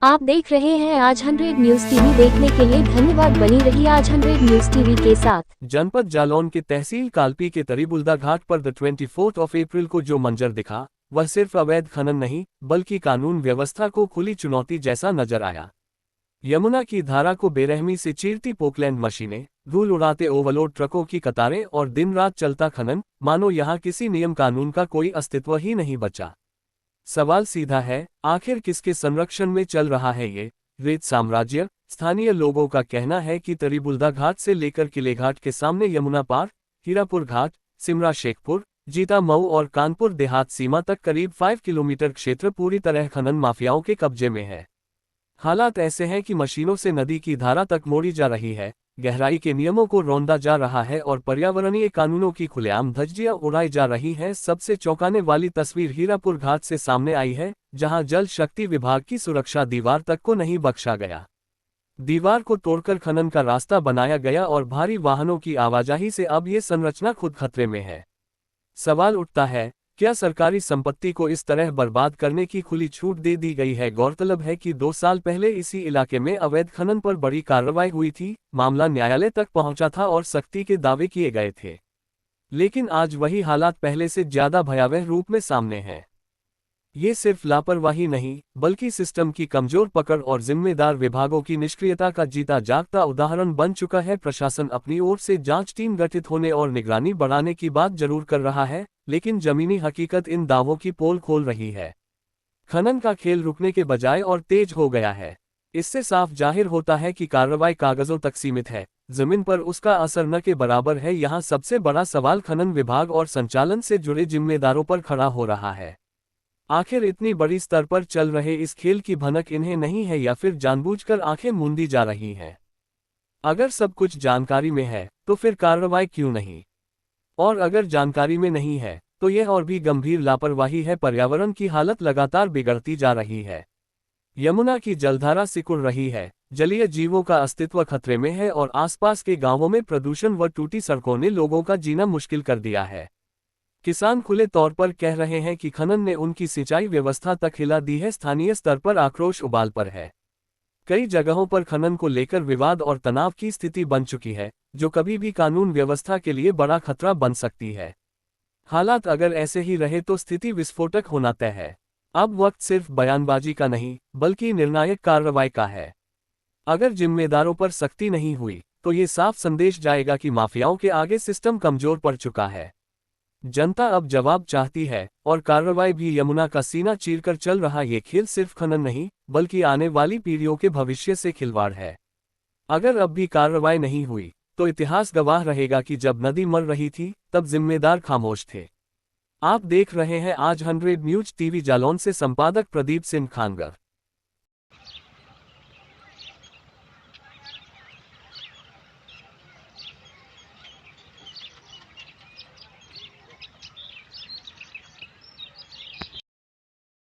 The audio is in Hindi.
आप देख रहे हैं आज 100 न्यूज टीवी। देखने के लिए धन्यवाद। बनी रही आज 100 न्यूज टीवी के साथ। जनपद जालौन के तहसील कालपी के तरीबुल्दा घाट पर 24 अप्रैल को जो मंजर दिखा वह सिर्फ अवैध खनन नहीं बल्कि कानून व्यवस्था को खुली चुनौती जैसा नजर आया। यमुना की धारा को बेरहमी से चीरती पोकलैंड मशीनें, धूल उड़ाते ओवरलोड ट्रकों की कतारें और दिन रात चलता खनन, मानो यहाँ किसी नियम कानून का कोई अस्तित्व ही नहीं बचा। सवाल सीधा है, आखिर किसके संरक्षण में चल रहा है ये रेत साम्राज्य? स्थानीय लोगों का कहना है कि तरीबुल्दा घाट से लेकर किलेघाट के सामने यमुना पार, हीरापुर घाट, सिमरा शेखपुर, जीता मऊ और कानपुर देहात सीमा तक करीब 5 किलोमीटर क्षेत्र पूरी तरह खनन माफियाओं के कब्जे में है। हालात ऐसे हैं कि मशीनों से नदी की धारा तक मोड़ी जा रही है, गहराई के नियमों को रौंदा जा रहा है और पर्यावरणीय कानूनों की खुलेआम धज्जियां उड़ाई जा रही हैं। सबसे चौंकाने वाली तस्वीर हीरापुर घाट से सामने आई है, जहां जल शक्ति विभाग की सुरक्षा दीवार तक को नहीं बख्शा गया। दीवार को तोड़कर खनन का रास्ता बनाया गया और भारी वाहनों की आवाजाही से अब ये संरचना खुद खतरे में है। सवाल उठता है, क्या सरकारी संपत्ति को इस तरह बर्बाद करने की खुली छूट दे दी गई है? गौरतलब है कि 2 साल पहले इसी इलाके में अवैध खनन पर बड़ी कार्रवाई हुई थी, मामला न्यायालय तक पहुंचा था और सख्ती के दावे किए गए थे। लेकिन आज वही हालात पहले से ज्यादा भयावह रूप में सामने हैं। ये सिर्फ लापरवाही नहीं बल्कि सिस्टम की कमजोर पकड़ और जिम्मेदार विभागों की निष्क्रियता का जीता जागता उदाहरण बन चुका है। प्रशासन अपनी ओर से जांच टीम गठित होने और निगरानी बढ़ाने की बात जरूर कर रहा है, लेकिन जमीनी हकीकत इन दावों की पोल खोल रही है। खनन का खेल रुकने के बजाय और तेज हो गया है। इससे साफ जाहिर होता है कि कार्रवाई कागजों तक सीमित है, जमीन पर उसका असर न के बराबर है। यहाँ सबसे बड़ा सवाल खनन विभाग और संचालन से जुड़े जिम्मेदारों पर खड़ा हो रहा है। आखिर इतनी बड़ी स्तर पर चल रहे इस खेल की भनक इन्हें नहीं है या फिर जानबूझकर आंखें मूंदी जा रही हैं? अगर सब कुछ जानकारी में है तो फिर कार्रवाई क्यों नहीं? और अगर जानकारी में नहीं है तो यह और भी गंभीर लापरवाही है। पर्यावरण की हालत लगातार बिगड़ती जा रही है। यमुना की जलधारा सिकुड़ रही है, जलीय जीवों का अस्तित्व खतरे में है और आसपास के गांवों में प्रदूषण व टूटी सड़कों ने लोगों का जीना मुश्किल कर दिया है। किसान खुले तौर पर कह रहे हैं कि खनन ने उनकी सिंचाई व्यवस्था तक हिला दी है। स्थानीय स्तर पर आक्रोश उबाल पर है। कई जगहों पर खनन को लेकर विवाद और तनाव की स्थिति बन चुकी है, जो कभी भी कानून व्यवस्था के लिए बड़ा खतरा बन सकती है। हालात अगर ऐसे ही रहे तो स्थिति विस्फोटक होना तय है। अब वक्त सिर्फ बयानबाजी का नहीं बल्कि निर्णायक कार्रवाई का है। अगर जिम्मेदारों पर सख्ती नहीं हुई तो ये साफ संदेश जाएगा कि माफियाओं के आगे सिस्टम कमजोर पड़ चुका है। जनता अब जवाब चाहती है और कार्रवाई भी। यमुना का सीना चीरकर चल रहा ये खेल सिर्फ खनन नहीं बल्कि आने वाली पीढ़ियों के भविष्य से खिलवाड़ है। अगर अब भी कार्रवाई नहीं हुई तो इतिहास गवाह रहेगा कि जब नदी मर रही थी तब जिम्मेदार खामोश थे। आप देख रहे हैं आज 100 न्यूज टीवी। जालौन से संपादक प्रदीप सिंह खानगर।